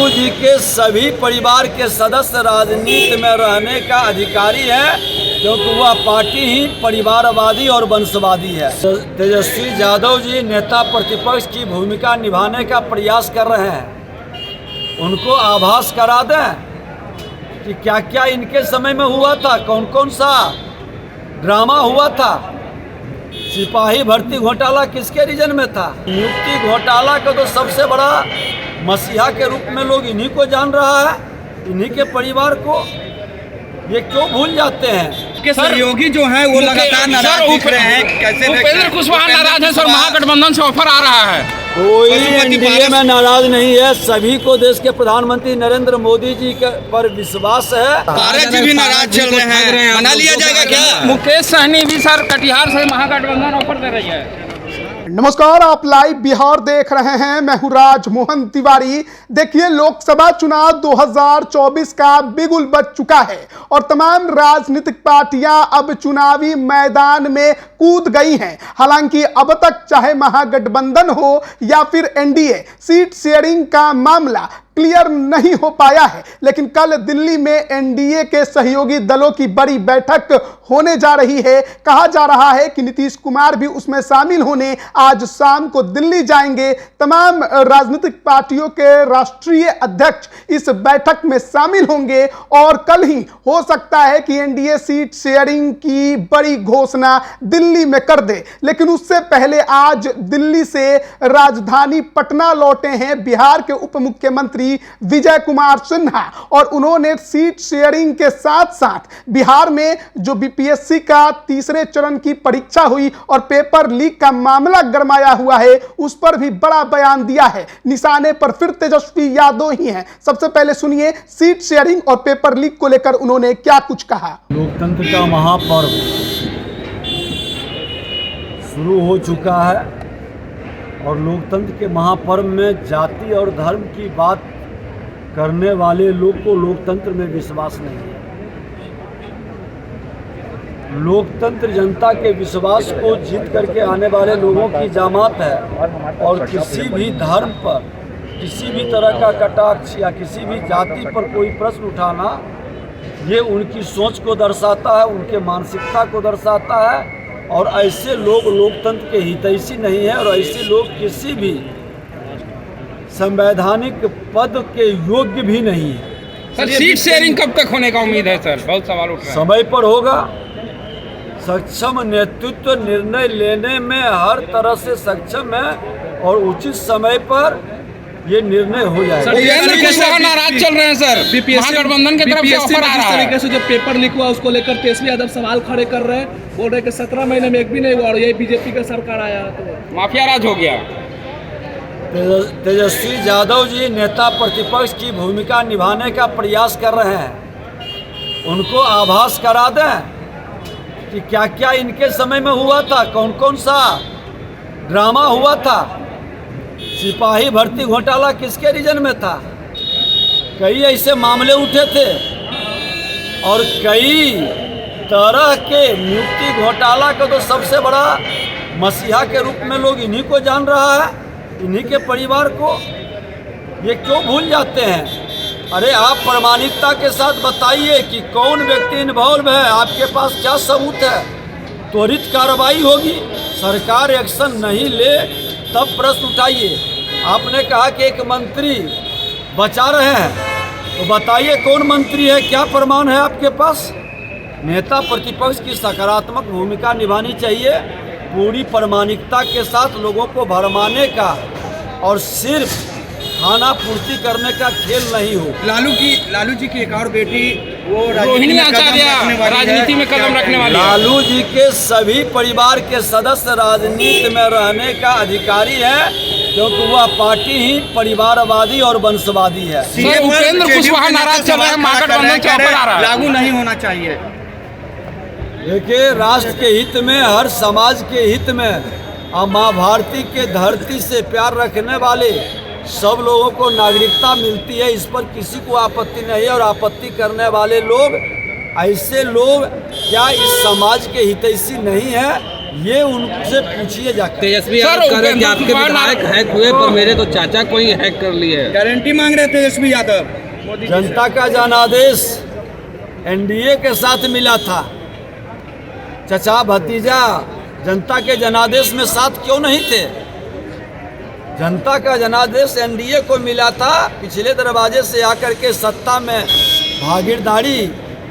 लालू जी के सभी परिवार के सदस्य राजनीति में रहने का अधिकारी है, क्योंकि वह पार्टी ही परिवारवादी और वंशवादी है। तेजस्वी यादव जी नेता प्रतिपक्ष की भूमिका निभाने का प्रयास कर रहे हैं। उनको आभास करा दें कि क्या क्या इनके समय में हुआ था, कौन कौन सा ड्रामा हुआ था। सिपाही भर्ती घोटाला किसके रीजन में था? नियुक्ति घोटाला का तो सबसे बड़ा मसीहा के रूप में लोग इन्हीं को जान रहा है, इन्हीं के परिवार को। ये क्यों भूल जाते हैं के सहयोगी जो हैं वो लगातार नाराज दिख रहे हैं। कैसे उपेंद्र कुशवाहा नाराज है सर, महागठबंधन से ऑफर आ रहा है। कोई एनडीए में नाराज नहीं है। सभी को देश के प्रधानमंत्री नरेंद्र मोदी जी के पर विश्वास है। पारस जी भी नाराज चल रहे हैं, मना लिया जाएगा क्या? मुकेश सहनी भी सर कटिहार से महागठबंधन ऑफर दे रही है। नमस्कार, आप लाइव बिहार देख रहे हैं। मैं हूं राजमोहन तिवारी। देखिए, लोकसभा चुनाव 2024 का बिगुल बज चुका है और तमाम राजनीतिक पार्टियां अब चुनावी मैदान में कूद गई हैं। हालांकि अब तक चाहे महागठबंधन हो या फिर एनडीए, सीट शेयरिंग का मामला क्लियर नहीं हो पाया है। लेकिन कल दिल्ली में एनडीए के सहयोगी दलों की बड़ी बैठक होने जा रही है। कहा जा रहा है कि नीतीश कुमार भी उसमें शामिल होने आज शाम को दिल्ली जाएंगे। तमाम राजनीतिक पार्टियों के राष्ट्रीय अध्यक्ष इस बैठक में शामिल होंगे और कल ही हो सकता है कि एनडीए सीट शेयरिंग की बड़ी घोषणा दिल्ली में कर दे। लेकिन उससे पहले आज दिल्ली से राजधानी पटना लौटे हैं बिहार के उप मुख्यमंत्री विजय कुमार सिन्हा और उन्होंने सीट शेयरिंग के साथ साथ बिहार में जो बीपीएससी का तीसरे चरण की परीक्षा हुई और पेपर लीक का मामला गरमाया हुआ है, उस पर भी बड़ा बयान दिया है। निशाने पर फिर तेजस्वी यादव ही हैं। सबसे पहले सुनिए सीट शेयरिंग और पेपर लीक को लेकर उन्होंने क्या कुछ कहा। लोकतंत्र का महापर्व शुरू हो चुका है और लोकतंत्र के महापर्व में जाति और धर्म की बात करने वाले लोग को लोकतंत्र में विश्वास नहीं है। लोकतंत्र जनता के विश्वास को जीत करके आने वाले लोगों की जामात है और किसी भी धर्म पर किसी भी तरह का कटाक्ष या किसी भी जाति पर कोई प्रश्न उठाना, ये उनकी सोच को दर्शाता है, उनके मानसिकता को दर्शाता है। और ऐसे लोग लोकतंत्र के हितैषी नहीं है और ऐसे लोग किसी भी संवैधानिक पद के योग्य भी नहीं है। सर सीट शेयरिंग कब तक होने का उम्मीद है सर? बहुत सवाल उठ रहे हैं। समय पर होगा। सक्षम नेतृत्व निर्णय लेने में हर तरह से सक्षम है और उचित समय पर ये निर्णय हो जाएगा। उपेंद्र कुशवाहा नाराज चल रहे हैं सर, महागठबंधन की तरफ से ऑफर आ रहा है। तरीके से जो पेपर लीक हुआ उसको लेकर तेजस्वी यादव सवाल खड़े कर रहे हैं, बोल रहे कि 17 महीने में एक भी नहीं हुआ और यही बीजेपी का सरकार आया तो माफिया राज हो गया। तेजस्वी यादव जी नेता प्रतिपक्ष की भूमिका निभाने का प्रयास कर रहे हैं। उनको आभास करा दें कि क्या क्या इनके समय में हुआ था, कौन कौन सा ड्रामा हुआ था। सिपाही भर्ती घोटाला किसके रीजन में था? कई ऐसे मामले उठे थे और कई तरह के नियुक्ति घोटाला का तो सबसे बड़ा मसीहा के रूप में लोग इन्हीं को जान रहा है, इन्हीं के परिवार को। ये क्यों भूल जाते हैं? अरे आप प्रामाणिकता के साथ बताइए कि कौन व्यक्ति इन्वॉल्व है, आपके पास क्या सबूत है। त्वरित कार्रवाई होगी। सरकार एक्शन नहीं ले तब प्रश्न उठाइए। आपने कहा कि एक मंत्री बचा रहे हैं, तो बताइए कौन मंत्री है, क्या प्रमाण है आपके पास? नेता प्रतिपक्ष की सकारात्मक भूमिका निभानी चाहिए, पूरी प्रामाणिकता के साथ लोगों को भरमाने का और सिर्फ खाना पूर्ति करने का खेल नहीं हो। लालू जी की एक और बेटी वो रोहिणी आचार्य राजनीति में कदम रखने वाली है। लालू जी के सभी परिवार के सदस्य राजनीति में रहने का अधिकारी है, क्योंकि वह पार्टी ही परिवारवादी और वंशवादी है। सर उपेंद्र कुशवाहा नाराज चल रहे हैं, महागठबंधन से ऑफर आ रहा है। लागू नहीं होना चाहिए। देखिए, राष्ट्र के हित में, हर समाज के हित में, माँ भारती के धरती से प्यार रखने वाले सब लोगों को नागरिकता मिलती है। इस पर किसी को आपत्ति नहीं है और आपत्ति करने वाले लोग, ऐसे लोग क्या इस समाज के हितैषी नहीं है? ये उनसे पूछिए जाकर। तेजस्वी सर, यादव कह रहे हैं कि उपेंद्र आपके कुशवाहा विधायक हैक हुए पर मेरे तो चाचा को ही हैक कर लिए। गारंटी मांग रहे तेजस्वी यादव। जनता का जनादेश एनडीए के साथ मिला था। चचा भतीजा जनता के जनादेश में साथ क्यों नहीं थे? जनता का जनादेश एनडीए को मिला था। पिछले दरवाजे से आकर के सत्ता में भागीदारी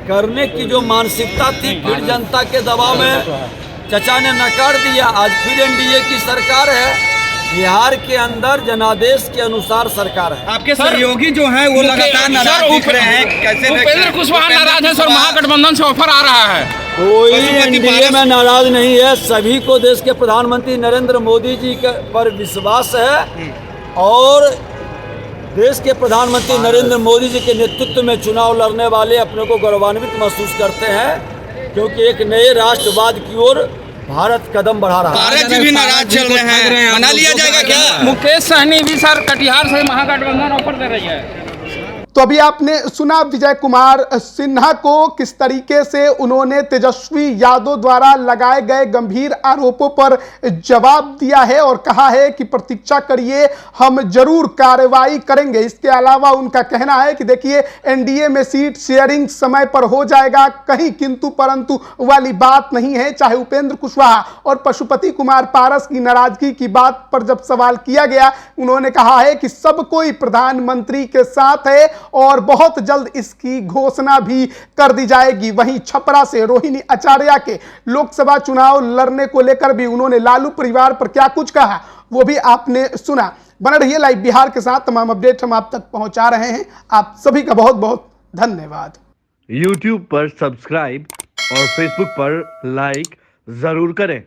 करने की जो मानसिकता थी, फिर जनता के दबाव में चचा ने नकार दिया। आज फिर एनडीए की सरकार है। बिहार के अंदर जनादेश के अनुसार सरकार है। आपके सहयोगी जो हैं वो लगातार नाराज दिख रहे हैं, कैसे उपेंद्र कुशवाहा नाराज है सर, महागठबंधन से ऑफर आ रहा है। कोई एनडीए में नाराज नहीं है। सभी को देश के प्रधानमंत्री नरेंद्र मोदी जी पर विश्वास है और देश के प्रधानमंत्री नरेंद्र मोदी जी के नेतृत्व में चुनाव लड़ने वाले अपने को गौरवान्वित महसूस करते हैं, क्योंकि एक नए राष्ट्रवाद की ओर भारत कदम बढ़ा रहा है। पारस जी भी नाराज चल रहे हैं, मना लिया जाएगा क्या? मुकेश सहनी भी सर कटिहार से महागठबंधन ऑफर दे रही है। तो अभी आपने सुना विजय कुमार सिन्हा को किस तरीके से उन्होंने तेजस्वी यादव द्वारा लगाए गए गंभीर आरोपों पर जवाब दिया है और कहा है कि प्रतीक्षा करिए, हम जरूर कार्रवाई करेंगे। इसके अलावा उनका कहना है कि देखिए एनडीए में सीट शेयरिंग समय पर हो जाएगा, कहीं किंतु परंतु वाली बात नहीं है। चाहे उपेंद्र कुशवाहा और पशुपति कुमार पारस की नाराजगी की बात पर जब सवाल किया गया, उन्होंने कहा है कि सब कोई प्रधानमंत्री के साथ है और बहुत जल्द इसकी घोषणा भी कर दी जाएगी। वहीं छपरा से रोहिणी आचार्य के लोकसभा चुनाव लड़ने को लेकर भी उन्होंने लालू परिवार पर क्या कुछ कहा वो भी आपने सुना। बने रहिए लाइव बिहार के साथ, तमाम अपडेट हम आप तक पहुंचा रहे हैं। आप सभी का बहुत बहुत धन्यवाद। YouTube पर सब्सक्राइब और Facebook पर लाइक जरूर करें।